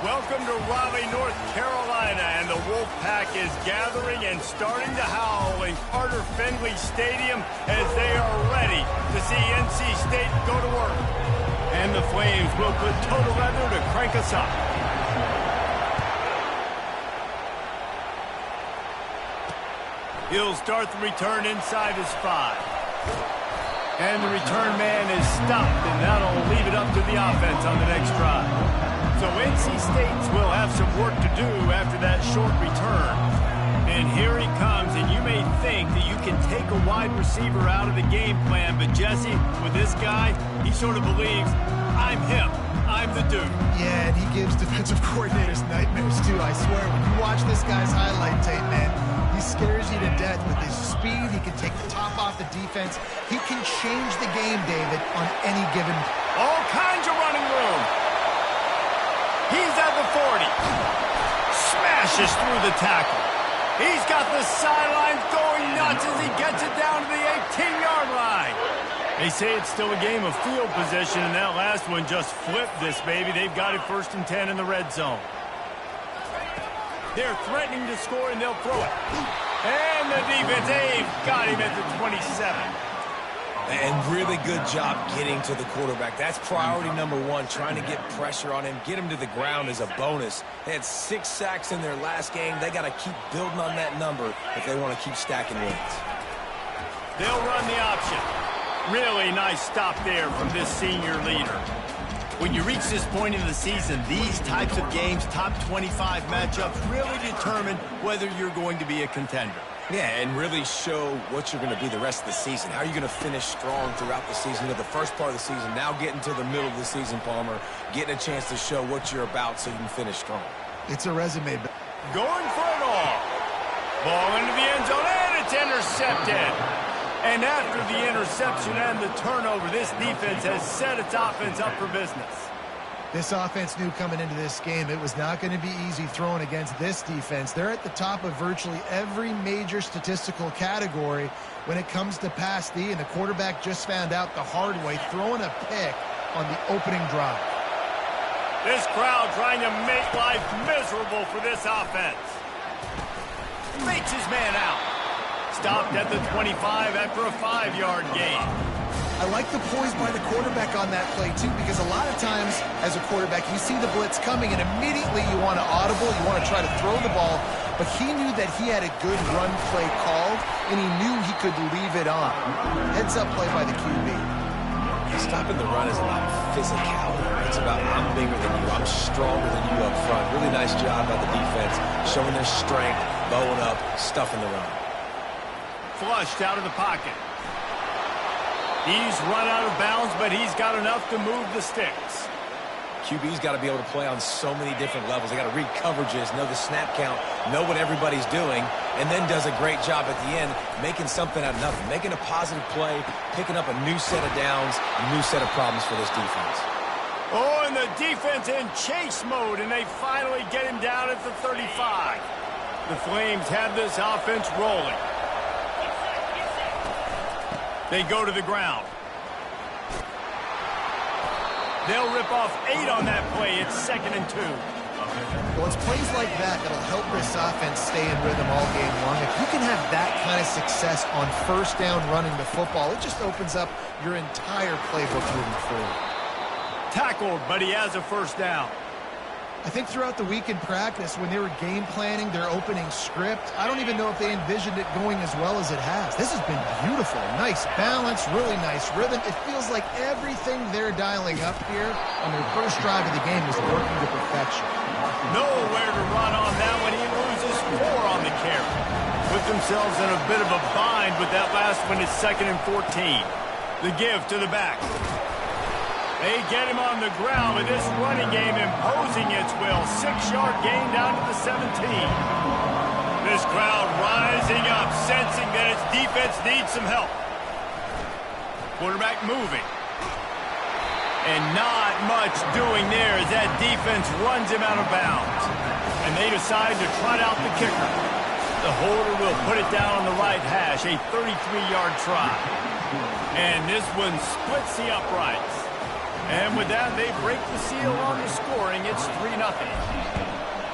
Welcome to Raleigh, North Carolina, and the Wolfpack is gathering and starting to howl in Carter Finley Stadium as they are ready to see NC State go to work. And the Flames will put total leather to crank us up. He'll start the return inside his 5. And the return man is stopped, and that'll leave it up to the offense on the next drive. So NC State will have some work to do after that short return. And here he comes, and you may think that you can take a wide receiver out of the game plan, but Jesse, with this guy, he sort of believes, I'm him. I'm the dude. Yeah, and he gives defensive coordinators nightmares, too, I swear. When you watch this guy's highlight tape, man, he scares you to death with his speed. He can take the top off the defense. He can change the game, David, on any given. All kinds of running room. He's at the 40. Smashes through the tackle. He's got the sidelines going nuts as he gets it down to the 18-yard line. They say it's still a game of field position, and that last one just flipped this baby. They've got it 1st and 10 in the red zone. They're threatening to score, and they'll throw it. And the defense, they've got him at the 27. And really good job getting to the quarterback. That's priority number 1, trying to get pressure on him. Get him to the ground is a bonus. They had 6 sacks in their last game. They got to keep building on that number if they want to keep stacking wins. They'll run the option. Really nice stop there from this senior leader. When you reach this point in the season, these types of games, top 25 matchups, really determine whether you're going to be a contender. Yeah, and really show what you're going to be the rest of the season. How are you going to finish strong throughout the season? The first part of the season, now getting to the middle of the season, Palmer, getting a chance to show what you're about so you can finish strong. It's a resume. Going for it all. Ball into the end zone, and it's intercepted. And after the interception and the turnover, this defense has set its offense up for business. This offense knew coming into this game it was not going to be easy throwing against this defense. They're at the top of virtually every major statistical category when it comes to pass D, and the quarterback just found out the hard way, throwing a pick on the opening drive. This crowd trying to make life miserable for this offense. Fakes his man out. Stopped at the 25 after a 5-yard gain. I like the poise by the quarterback on that play, too, because a lot of times, as a quarterback, you see the blitz coming, and immediately you want to audible, you want to try to throw the ball, but he knew that he had a good run play called, and he knew he could leave it on. Heads-up play by the QB. Stopping the run is about physicality. It's about I'm bigger than you, I'm stronger than you up front. Really nice job by the defense, showing their strength, bowing up, stuffing the run. Flushed out of the pocket. He's run out of bounds, but he's got enough to move the sticks. QB's got to be able to play on so many different levels. They got to read coverages, know the snap count, know what everybody's doing, and then does a great job at the end making something out of nothing, making a positive play, picking up a new set of downs, a new set of problems for this defense. Oh, and the defense in chase mode, and they finally get him down at the 35. The Flames have this offense rolling. They go to the ground. They'll rip off 8 on that play. It's 2nd and 2. Well, it's plays like that that'll help this offense stay in rhythm all game long. If you can have that kind of success on 1st down running the football, it just opens up your entire playbook moving forward. Tackled, but he has a 1st down. I think throughout the week in practice, when they were game planning their opening script, I don't even know if they envisioned it going as well as it has. This has been beautiful. Nice balance, really nice rhythm. It feels like everything they're dialing up here on their first drive of the game is working to perfection. Nowhere to run on that one. He loses 4 on the carry. Put themselves in a bit of a bind with that last one. It's 2nd and 14. The give to the back. They get him on the ground with this running game imposing its will. 6-yard gain down to the 17. This crowd rising up, sensing that its defense needs some help. Quarterback moving. And not much doing there as that defense runs him out of bounds. And they decide to trot out the kicker. The holder will put it down on the right hash, a 33-yard try. And this one splits the uprights. And with that, they break the seal on the scoring. It's 3-0.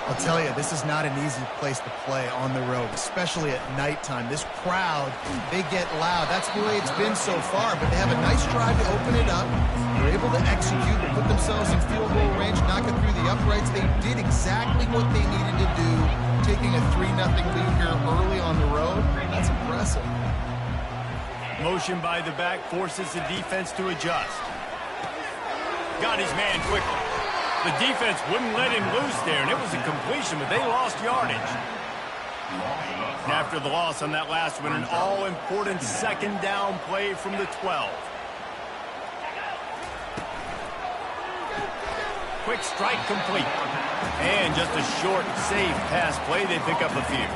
I'll tell you, this is not an easy place to play on the road, especially at nighttime. This crowd, they get loud. That's the way it's been so far, but they have a nice drive to open it up. They're able to execute, to put themselves in field goal range, knock it through the uprights. They did exactly what they needed to do, taking a 3-0 lead here early on the road. That's impressive. Motion by the back forces the defense to adjust. Got his man quickly. The defense wouldn't let him loose there, and it was a completion, but they lost yardage. And after the loss on that last one, an all-important second down play from the 12. Quick strike complete. And just a short, safe pass play. They pick up a few.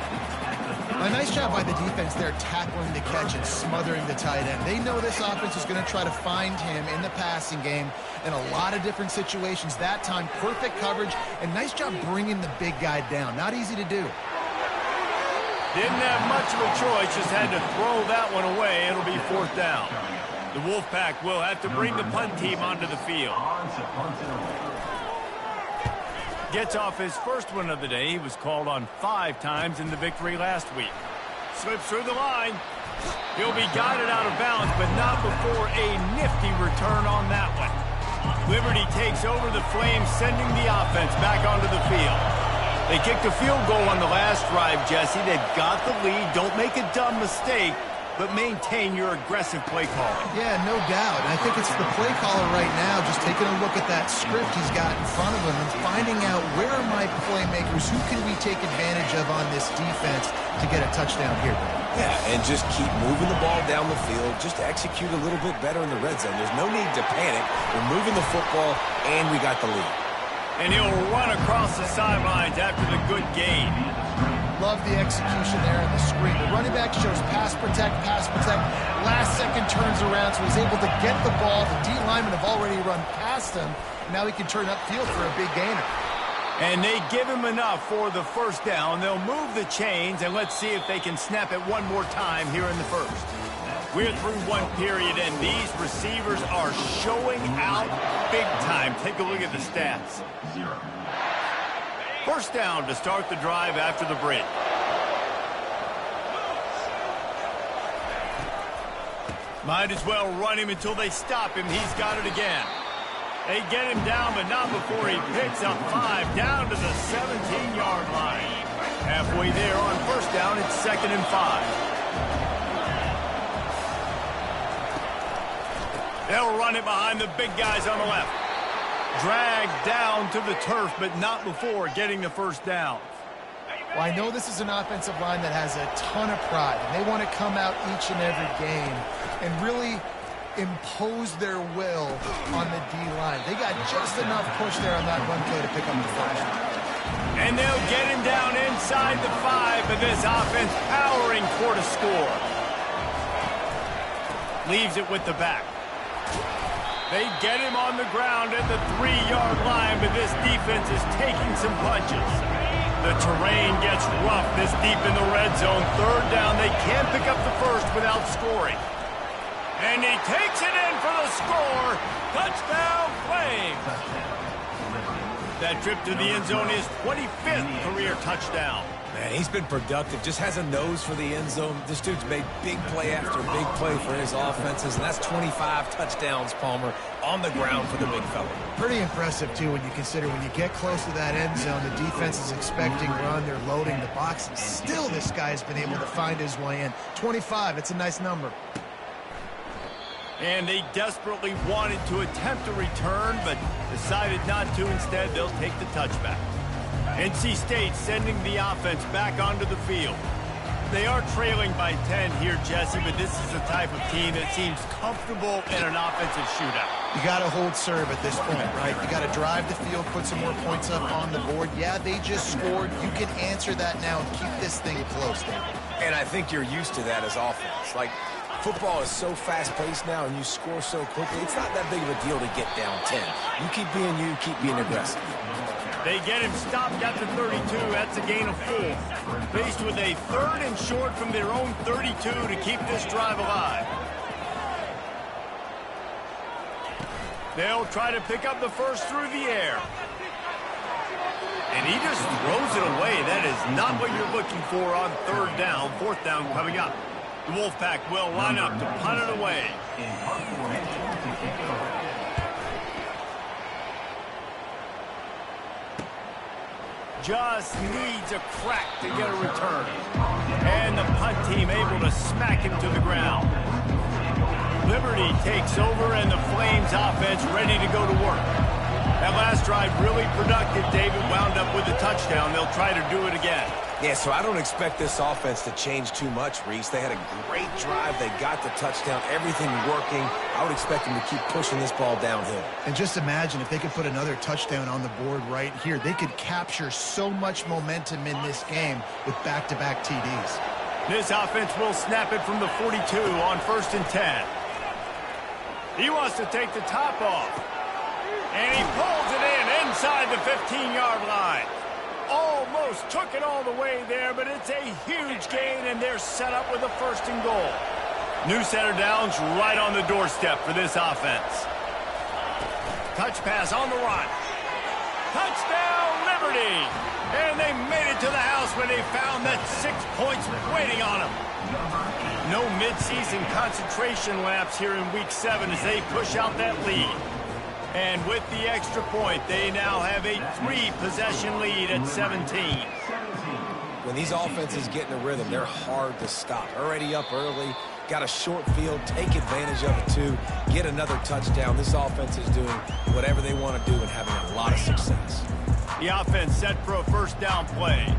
A nice job by the defense there tackling the catch and smothering the tight end. They know this offense is going to try to find him in the passing game in a lot of different situations. That time, perfect coverage, and nice job bringing the big guy down. Not easy to do. Didn't have much of a choice, just had to throw that one away. It'll be 4th down. The Wolfpack will have to bring the punt team onto the field. Gets off his first one of the day. He was called on 5 times in the victory last week. Slips through the line. He'll be guided out of bounds, but not before a nifty return on that one. Liberty takes over the Flames, sending the offense back onto the field. They kicked a field goal on the last drive, Jesse. They've got the lead. Don't make a dumb mistake, but maintain your aggressive play calling. Yeah, no doubt. And I think it's the play caller right now just taking a look at that script he's got in front of him and finding out where are my playmakers, who can we take advantage of on this defense to get a touchdown here. Yeah, and just keep moving the ball down the field. Just execute a little bit better in the red zone. There's no need to panic. We're moving the football, and we got the lead. And he'll run across the sidelines after the good gain. Love the execution there on the screen. The running back shows pass protect, pass protect. Last second turns around, so he's able to get the ball. The D linemen have already run past him. Now he can turn upfield for a big gainer. And they give him enough for the first down. They'll move the chains, and let's see if they can snap it one more time here in the first. We're through one period, and these receivers are showing out big time. Take a look at the stats. First down to start the drive after the break. Might as well run him until they stop him. He's got it again. They get him down, but not before he picks up 5 down to the 17-yard line. Halfway there on first down, it's 2nd and 5. They'll run it behind the big guys on the left. Dragged down to the turf, but not before getting the first down. Well, I know this is an offensive line that has a ton of pride, and they want to come out each and every game and really impose their will on the D-line. They got just enough push there on that run play to pick up the first. And they'll get him down inside the 5, but this offense powering for the score. Leaves it with the back. They get him on the ground at the 3-yard line, but this defense is taking some punches. The terrain gets rough this deep in the red zone. 3rd down, they can't pick up the first without scoring. And he takes it in for the score. Touchdown, Flames. That trip to the end zone is 25th career touchdown. Man, he's been productive. Just has a nose for the end zone. This dude's made big play after big play for his offenses, and that's 25 touchdowns, Palmer, on the ground for the big fella. Pretty impressive, too, when you consider when you get close to that end zone, the defense is expecting run. They're loading the box, and still this guy's been able to find his way in. 25, it's a nice number. And they desperately wanted to attempt a return, but decided not to. Instead, they'll take the touchback. NC State sending the offense back onto the field. They are trailing by 10 here, Jesse, but this is the type of team that seems comfortable in an offensive shootout. You got to hold serve at this point, right? You got to drive the field, put some more points up on the board. Yeah, they just scored. You can answer that now and keep this thing close. And I think you're used to that as offense. Like, football is so fast-paced now, and you score so quickly. It's not that big of a deal to get down 10. You keep being you, keep being aggressive. They get him stopped at the 32. That's a gain of 4. Faced with a 3rd and short from their own 32 to keep this drive alive. They'll try to pick up the first through the air. And he just throws it away. That is not what you're looking for on third down. Fourth down coming up. The Wolfpack will line up to punt it away. Just needs a crack to get a return. And the punt team able to smack him to the ground. Liberty takes over, and the Flames offense ready to go to work. That last drive really productive. David wound up with a touchdown. They'll try to do it again. Yeah, so I don't expect this offense to change too much, Reese. They had a great drive. They got the touchdown. Everything working. I would expect them to keep pushing this ball downhill. And just imagine if they could put another touchdown on the board right here. They could capture so much momentum in this game with back-to-back TDs. This offense will snap it from the 42 on 1st and 10. He wants to take the top off. And he pulls it in inside the 15-yard line. Almost took it all the way there, but it's a huge gain, and they're set up with a 1st and goal. New set of downs right on the doorstep for this offense. Touch pass on the run. Touchdown, Liberty! And they made it to the house when they found that 6 points waiting on them. No midseason concentration laps here in Week 7 as they push out that lead. And with the extra point, they now have a 3-possession lead at 17. When these offenses get in a rhythm, they're hard to stop. Already up early, got a short field, take advantage of it too, get another touchdown. This offense is doing whatever they want to do and having a lot of success. The offense set for a 1st down play.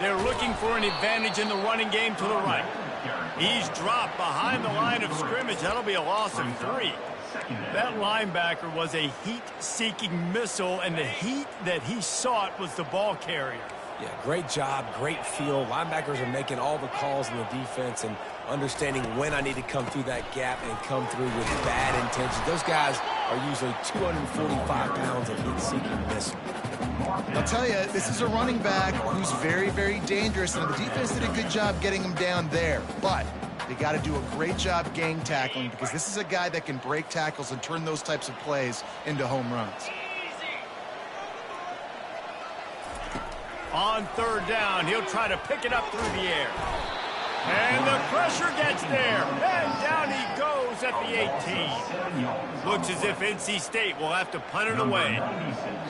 They're looking for an advantage in the running game to the right. He's dropped behind the line of scrimmage. That'll be a loss of 3. That linebacker was a heat-seeking missile, and the heat that he sought was the ball carrier. Yeah, great job, great feel. Linebackers are making all the calls in the defense and understanding when I need to come through that gap and come through with bad intentions. Those guys are usually 245 pounds of heat-seeking missile. I'll tell you, this is a running back who's very, very dangerous, and the defense did a good job getting him down there. But they got to do a great job gang tackling because this is a guy that can break tackles and turn those types of plays into home runs. On 3rd down, he'll try to pick it up through the air. And the pressure gets there. And down he goes at the 18. Looks as if NC State will have to punt it away.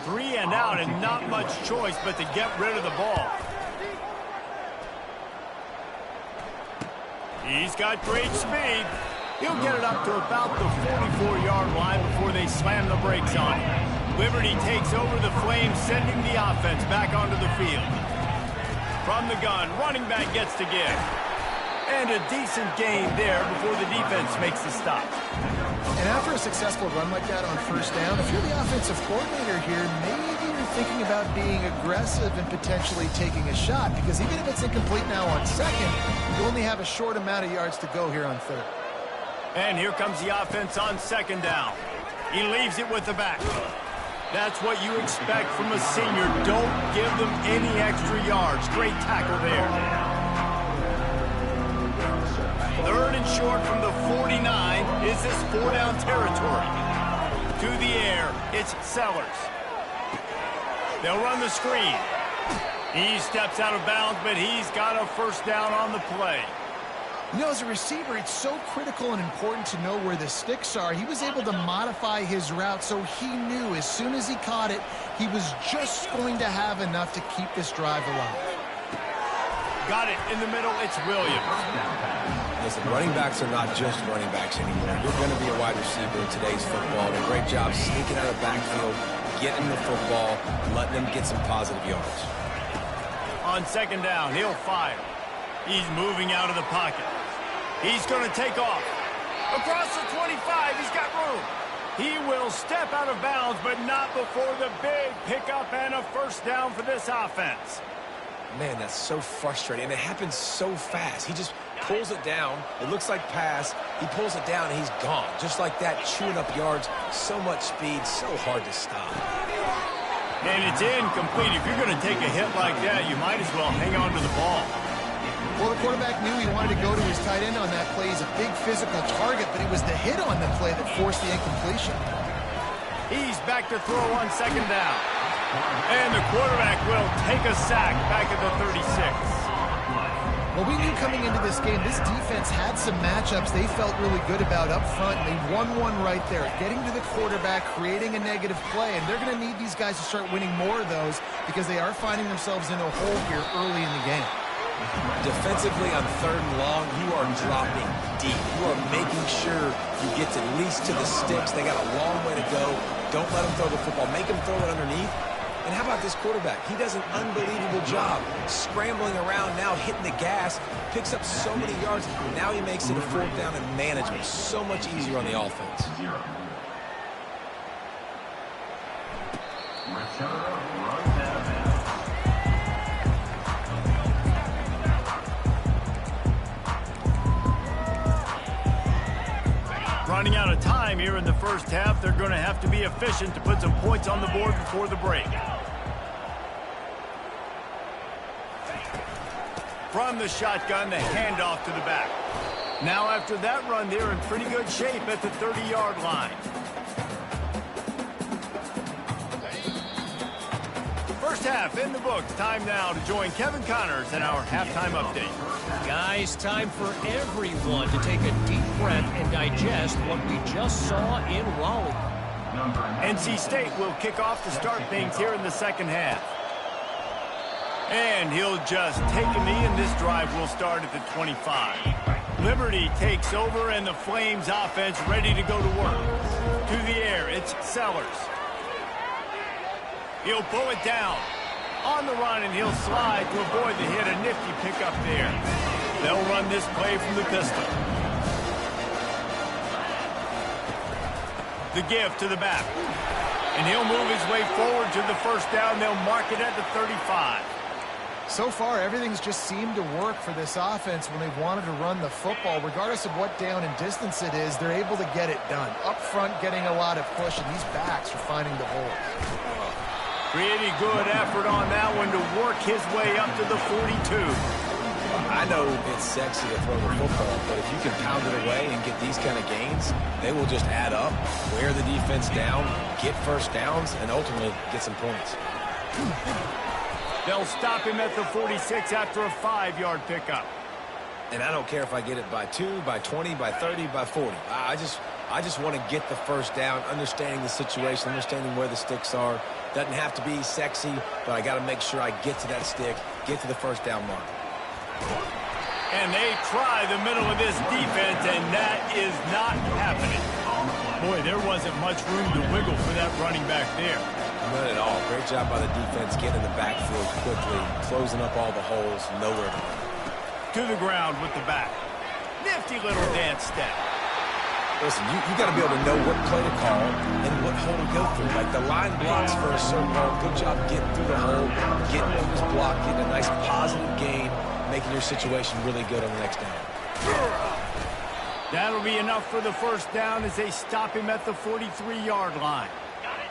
3 and out and not much choice but to get rid of the ball. He's got great speed. He'll get it up to about the 44-yard line before they slam the brakes on him. Liberty takes over the Flames, sending the offense back onto the field. From the gun, running back gets to give. And a decent gain there before the defense makes the stop. And after a successful run like that on 1st down, if you're the offensive coordinator here, maybe you're thinking about being aggressive and potentially taking a shot, because even if it's incomplete now on 2nd, you only have a short amount of yards to go here on 3rd. And here comes the offense on 2nd down. He leaves it with the back. That's what you expect from a senior. Don't give them any extra yards. Great tackle there. 3rd and short from the 49. Is this 4-down territory? To the air, it's Sellers. They'll run the screen. He steps out of bounds, but he's got a 1st down on the play. You know, as a receiver, it's so critical and important to know where the sticks are. He was able to modify his route, so he knew as soon as he caught it, he was just going to have enough to keep this drive alive. Got it in the middle. It's Williams. Listen, running backs are not just running backs anymore. You're going to be a wide receiver in today's football. And a great job sneaking out of the backfield, getting the football, letting them get some positive yards. On 2nd down, he'll fire. He's moving out of the pocket. He's going to take off. Across the 25, he's got room. He will step out of bounds, but not before the big pickup and a 1st down for this offense. Man, that's so frustrating. And it happens so fast. He just pulls it down. It looks like pass. He pulls it down, and he's gone. Just like that, chewing up yards. So much speed, so hard to stop. And it's incomplete. If you're going to take a hit like that, you might as well hang on to the ball. Well, the quarterback knew he wanted to go to his tight end on that play. He's a big physical target, but it was the hit on the play that forced the incompletion. He's back to throw on second down. And the quarterback will take a sack back at the 36. Well, we knew coming into this game, this defense had some matchups they felt really good about up front, and they won one right there, getting to the quarterback, creating a negative play, and they're going to need these guys to start winning more of those because they are finding themselves in a hole here early in the game. Defensively on 3rd and long, you are dropping deep. You are making sure you get at least to the sticks. They got a long way to go. Don't let them throw the football. Make them throw it underneath. And how about this quarterback? He does an unbelievable job scrambling around now, hitting the gas, picks up so many yards. Now he makes it a 4th down and management. So much easier on the offense. Running out of time here in the first half. They're going to have to be efficient to put some points on the board before the break. From the shotgun, the handoff to the back. Now after that run, they're in pretty good shape at the 30-yard line. First half in the books. Time now to join Kevin Connors in our halftime update. Guys, time for everyone to take a deep breath and digest what we just saw in Raleigh. NC State will kick off to start things here in the second half. And he'll just take a knee, and this drive will start at the 25. Liberty takes over, and the Flames offense ready to go to work. To the air, it's Sellers. He'll pull it down. On the run, and he'll slide to avoid the hit. A nifty pickup there. They'll run this play from the pistol. The give to the back. And he'll move his way forward to the first down. They'll mark it at the 35. So far, everything's just seemed to work for this offense when they've wanted to run the football. Regardless of what down and distance it is, they're able to get it done. Up front, getting a lot of push, and these backs are finding the holes. Pretty good effort on that one to work his way up to the 42. I know it's sexy to throw the football, but if you can pound it away and get these kind of gains, they will just add up, wear the defense down, get first downs, and ultimately get some points. They'll stop him at the 46 after a 5-yard pickup. And I don't care if I get it by 2, by 20, by 30, by 40. I just want to get the first down, understanding the situation, understanding where the sticks are. Doesn't have to be sexy, but I got to make sure I get to that stick, get to the first down mark. And they try the middle of this defense, and that is not happening. Boy, there wasn't much room to wiggle for that running back there. Not at all. Great job by the defense getting in the backfield quickly, closing up all the holes, nowhere to run. To the ground with the back. Nifty little dance step. Listen, you got to be able to know what play to call and what hole to go through. Like the line blocks for a certain hole. Good job getting through the hole, getting through this block, getting a nice positive gain, making your situation really good on the next down. That'll be enough for the first down as they stop him at the 43-yard line.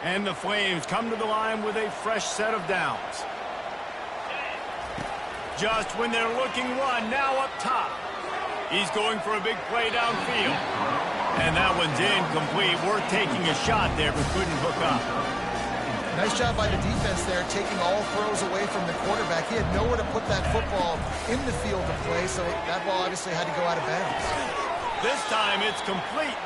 And the Flames come to the line with a fresh set of downs. Just when they're looking one, now up top. He's going for a big play downfield. And that one's incomplete. Worth taking a shot there, but couldn't hook up. Nice job by the defense there, taking all throws away from the quarterback. He had nowhere to put that football in the field to play, so that ball obviously had to go out of bounds. This time it's complete.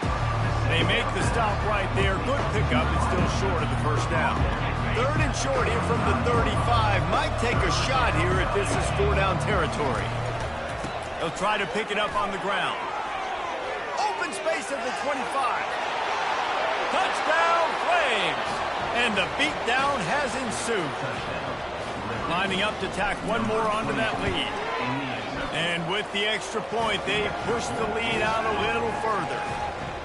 They make the stop right there. Good pickup. It's still short of the first down. 3rd and short here from the 35. Might take a shot here if this is 4-down territory. They'll try to pick it up on the ground. Open space at the 25. Touchdown, Flames! And the beatdown has ensued. Lining up to tack one more onto that lead. And with the extra point, they push the lead out a little further.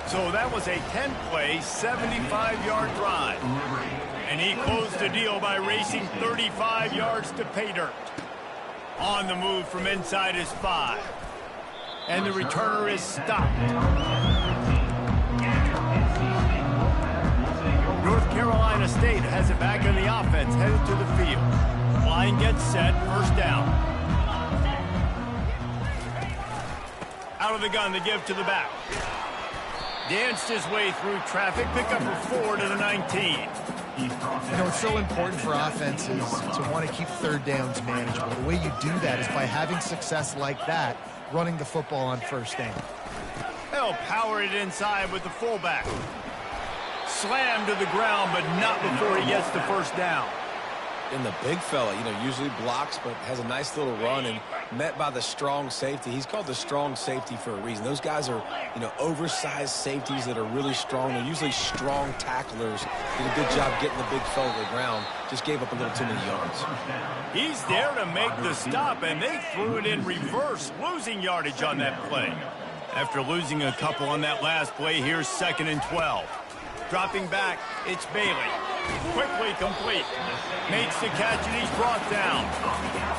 So that was a 10-play, 75-yard drive. And he closed the deal by racing 35 yards to pay dirt. On the move from inside his 5. And the returner is stopped. North Carolina State has it back in the offense, headed to the field. Line gets set, first down. Out of the gun to give to the back. Danced his way through traffic. Pick up for 4 to the 19. You know, it's so important for offenses to want to keep third downs manageable. The way you do that is by having success like that, running the football on first down. They'll power it inside with the fullback. Slammed to the ground, but not before he gets the first down. And the big fella, usually blocks, but has a nice little run and met by the strong safety. He's called the strong safety for a reason. Those guys are, oversized safeties that are really strong. They're usually strong tacklers. Did a good job getting the big fella to the ground. Just gave up a little too many yards. He's there to make the stop, and they threw it in reverse, losing yardage on that play. After losing a couple on that last play, here's 2nd and 12. Dropping back, it's Bailey. Quickly complete. Makes the catch, and he's brought down.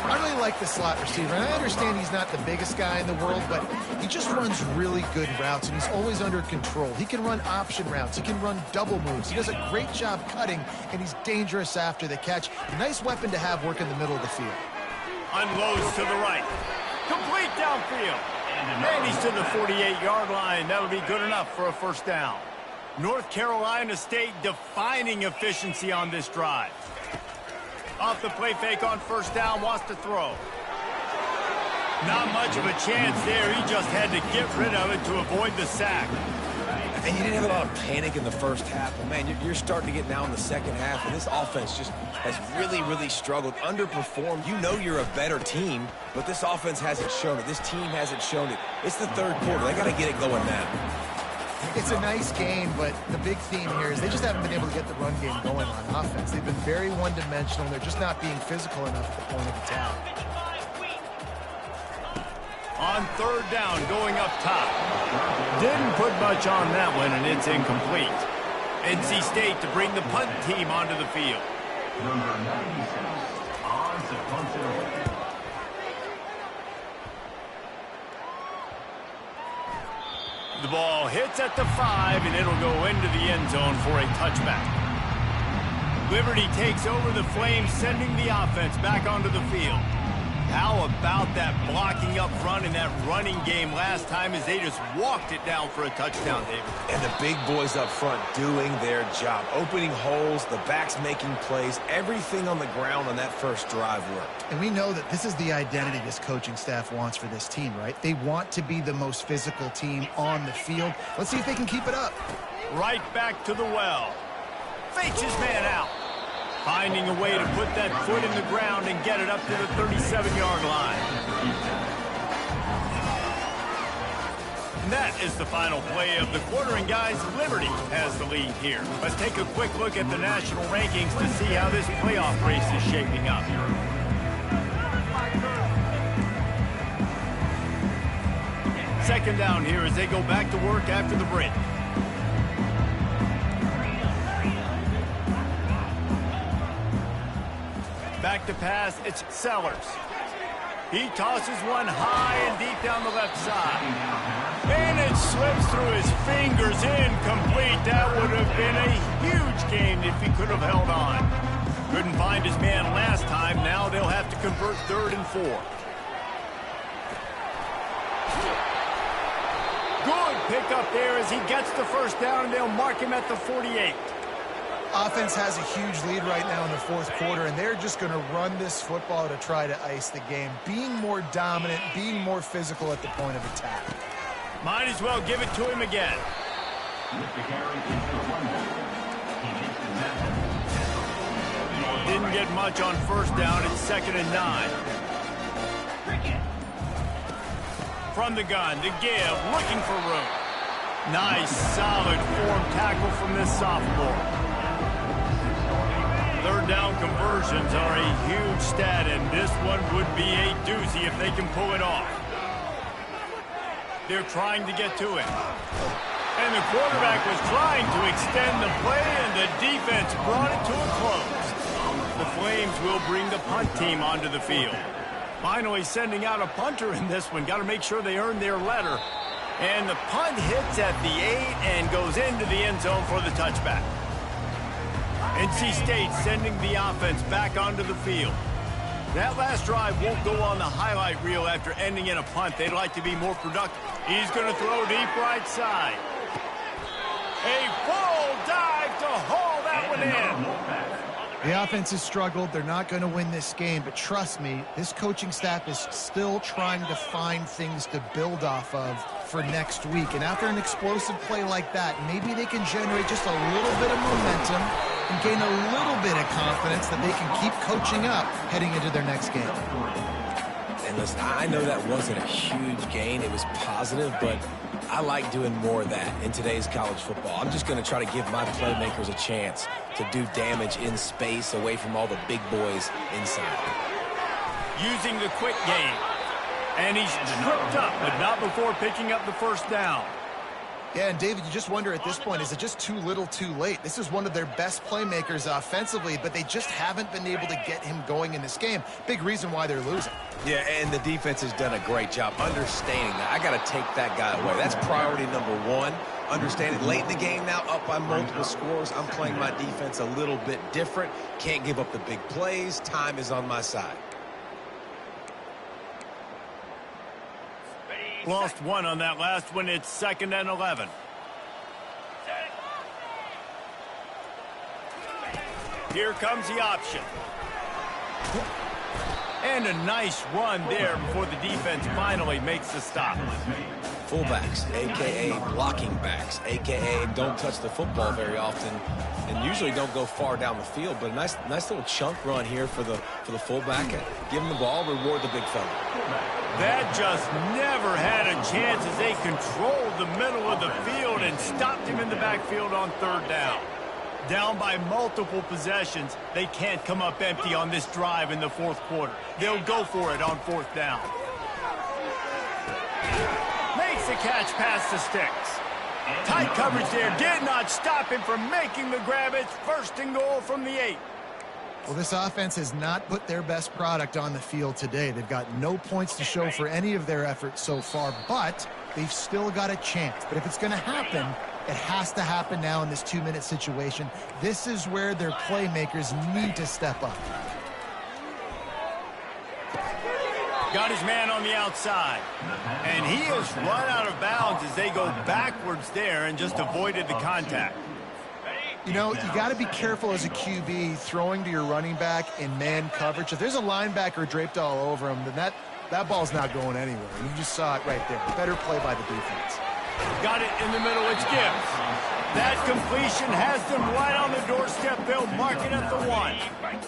I really like the slot receiver, and I understand he's not the biggest guy in the world, but he just runs really good routes, and he's always under control. He can run option routes. He can run double moves. He does a great job cutting, and he's dangerous after the catch. A nice weapon to have work in the middle of the field. Unloads to the right. Complete downfield. And he's to the 48-yard line. That'll be good enough for a first down. North Carolina State defining efficiency on this drive. Off the play fake on first down, wants to throw. Not much of a chance there. He just had to get rid of it to avoid the sack. And you didn't have a lot of panic in the first half. But, man, you're starting to get now in the second half, and this offense just has really, really struggled, underperformed. You know you're a better team, but this offense hasn't shown it. This team hasn't shown it. It's the third quarter. They got to get it going now. It's a nice game, but the big theme here is they just haven't been able to get the run game going on offense. They've been very one-dimensional, and they're just not being physical enough at the point of attack. On third down, going up top. Didn't put much on that one, and it's incomplete. NC State to bring the punt team onto the field. Number 96 on the punt. The ball hits at the 5, and it'll go into the end zone for a touchback. Liberty takes over the Flames, sending the offense back onto the field. How about that blocking up front and that running game last time as they just walked it down for a touchdown, David? And the big boys up front doing their job. Opening holes, the backs making plays, everything on the ground on that first drive worked. And we know that this is the identity this coaching staff wants for this team, right? They want to be the most physical team on the field. Let's see if they can keep it up. Right back to the well. Fakes his man out. Finding a way to put that foot in the ground and get it up to the 37-yard line. And that is the final play of the quarter. And, guys, Liberty has the lead here. Let's take a quick look at the national rankings to see how this playoff race is shaping up. Second down here as they go back to work after the break. Back to pass, it's Sellers. He tosses one high and deep down the left side. And it slips through his fingers, incomplete. That would have been a huge game if he could have held on. Couldn't find his man last time. Now they'll have to convert 3rd and 4. Good pickup there as he gets the first down, and they'll mark him at the 48. Offense has a huge lead right now in the fourth quarter, and they're just going to run this football to try to ice the game. Being more dominant, being more physical at the point of attack. Might as well give it to him again. Didn't get much on first down. It's 2nd and 9. From the gun, to give, looking for room. Nice, solid form tackle from this sophomore. Third down conversions are a huge stat, and this one would be a doozy if they can pull it off. They're trying to get to it. And the quarterback was trying to extend the play, and the defense brought it to a close. The Flames will bring the punt team onto the field. Finally sending out a punter in this one. Got to make sure they earn their letter. And the punt hits at the 8 and goes into the end zone for the touchback. NC State sending the offense back onto the field. That last drive won't go on the highlight reel after ending in a punt. They'd like to be more productive. He's going to throw deep right side. A full dive to haul that one in. The offense has struggled. They're not going to win this game, but trust me, this coaching staff is still trying to find things to build off of for next week. And after an explosive play like that, maybe they can generate just a little bit of momentum and gain a little bit of confidence that they can keep coaching up heading into their next game. And listen, I know that wasn't a huge gain. It was positive, but I like doing more of that in today's college football. I'm just going to try to give my playmakers a chance to do damage in space away from all the big boys inside. Using the quick game. And he's tripped up, but not before picking up the first down. Yeah, and David, you just wonder at this point, is it just too little too late? This is one of their best playmakers offensively, but they just haven't been able to get him going in this game. Big reason why they're losing. Yeah, and the defense has done a great job understanding that. I got to take that guy away. That's priority number one. Understand it late in the game now, up by multiple scores. I'm playing my defense a little bit different. Can't give up the big plays. Time is on my side. Lost one on that last one. It's 2nd and 11. Here comes the option. And a nice run there before the defense finally makes the stop. Fullbacks, a.k.a. blocking backs, a.k.a. don't touch the football very often and usually don't go far down the field. But a nice little chunk run here for the fullback. Give him the ball, reward the big fella. That just never had a chance as they controlled the middle of the field and stopped him in the backfield on 3rd down. Down by multiple possessions, they can't come up empty on this drive in the 4th quarter. They'll go for it on 4th down. Makes the catch past the sticks. Tight coverage there did not stop him from making the grab. It's 1st and goal from the 8. Well, this offense has not put their best product on the field today. They've got no points to show for any of their efforts so far, but they've still got a chance. But if it's going to happen, it has to happen now in this 2-minute situation. This is where their playmakers need to step up. Got his man on the outside. And he has run out of bounds as they go backwards there and just avoided the contact. You know, you got to be careful as a QB throwing to your running back in man coverage. If there's a linebacker draped all over him, then that ball's not going anywhere. You just saw it right there. Better play by the defense. Got it in the middle. It's Gibbs. That completion has them right on the doorstep. They'll mark it at the 1.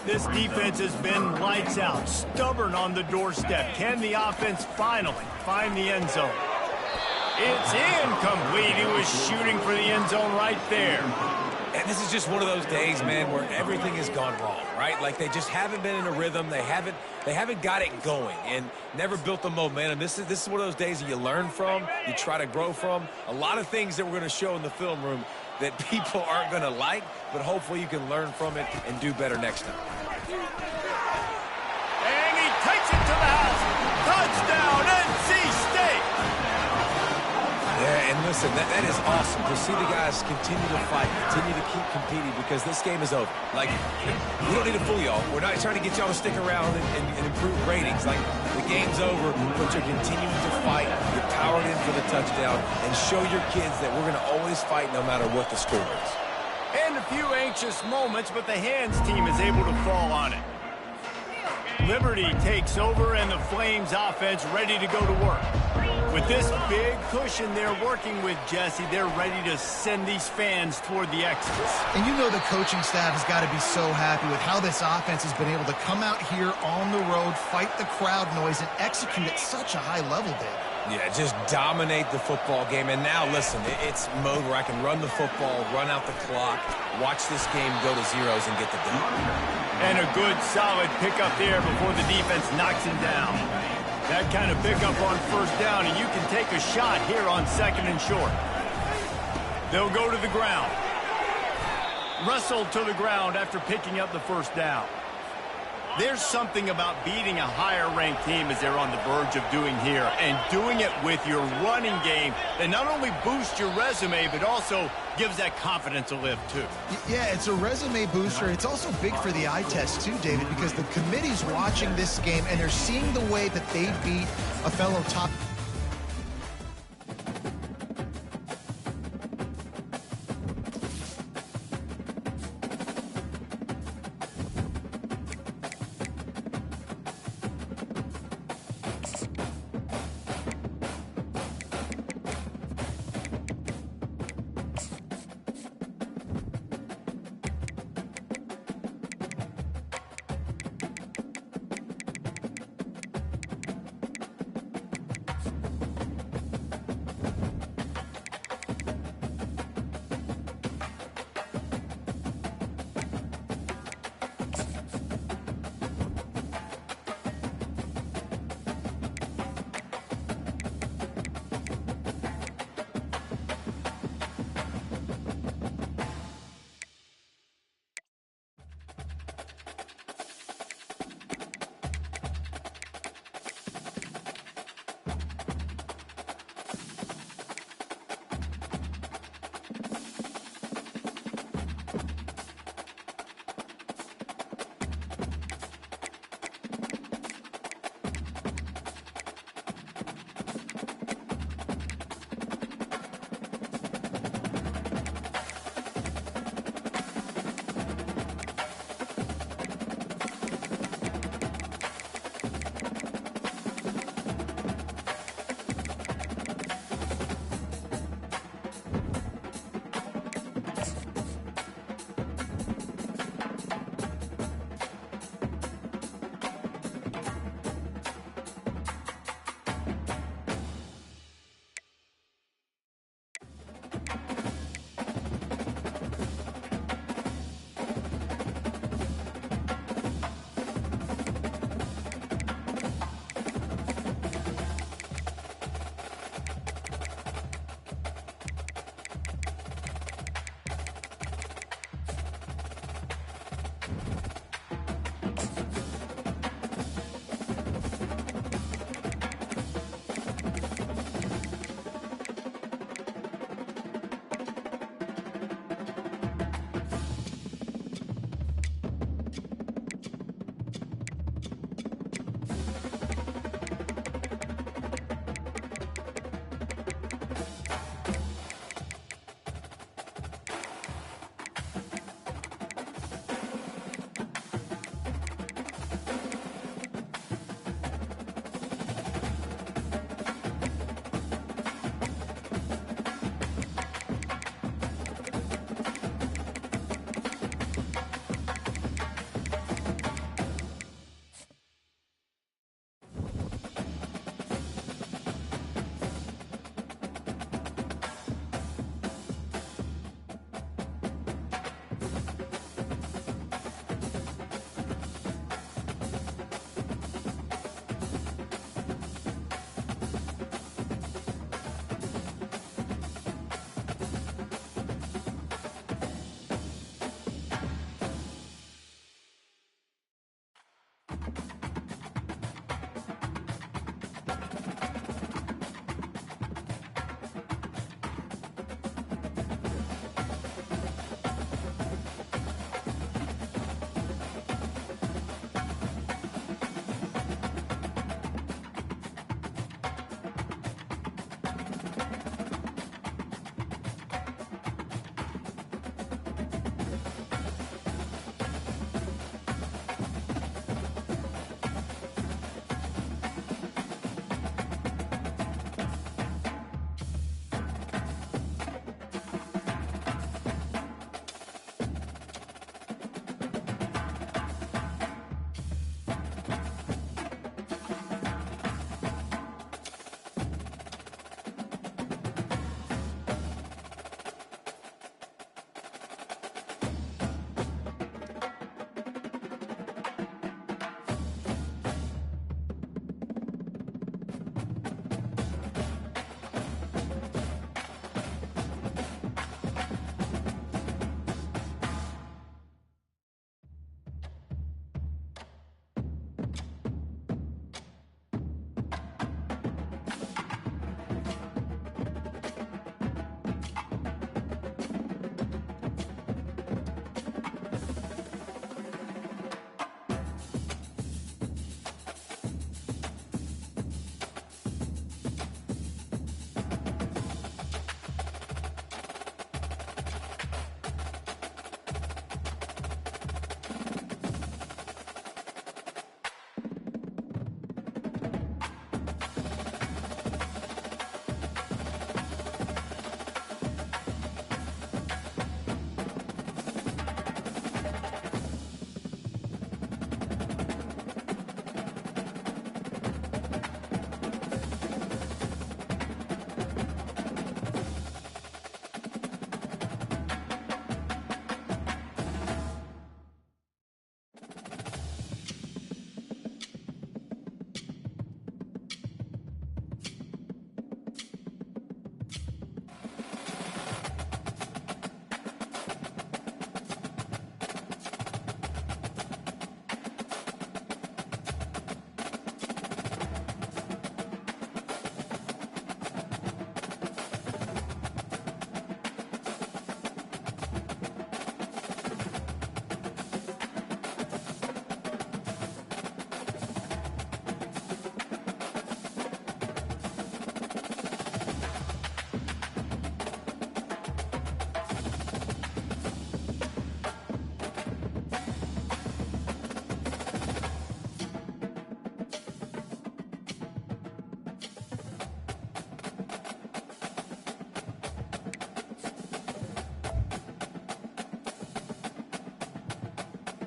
This defense has been lights out, stubborn on the doorstep. Can the offense finally find the end zone? It's incomplete. He was shooting for the end zone right there. And this is just one of those days, man, where everything has gone wrong, right? Like they just haven't been in a rhythm. They haven't got it going and never built the momentum. This is one of those days that you learn from, you try to grow from. A lot of things that we're going to show in the film room that people aren't going to like, but hopefully you can learn from it and do better next time. And he takes it to the house. Touchdown, NC State. Yeah, and listen, that is awesome to see the guys continue to fight, continue to keep competing because this game is over. Like, we don't need to fool y'all. We're not trying to get y'all to stick around and improve ratings. Like, the game's over, but you're continuing to fight. You're powered in for the touchdown and show your kids that we're going to always fight no matter what the score is. And a few anxious moments, but the Hands team is able to fall on it. Liberty takes over and the Flames offense ready to go to work. With this big cushion they're working with, Jesse, they're ready to send these fans toward the exits. And you know the coaching staff has got to be so happy with how this offense has been able to come out here on the road, fight the crowd noise, and execute at such a high level, Dave. Yeah, just dominate the football game. And now, listen, it's mode where I can run the football, run out the clock, watch this game go to zeros and get the done. And a good, solid pickup there before the defense knocks him down. That kind of pickup on 1st down, and you can take a shot here on 2nd and short. They'll go to the ground. Wrestled to the ground after picking up the 1st down. There's something about beating a higher-ranked team as they're on the verge of doing here, and doing it with your running game that not only boosts your resume, but also gives that confidence a lift, too. Yeah, it's a resume booster. It's also big for the eye test, too, David, because the committee's watching this game, and they're seeing the way that they beat a fellow top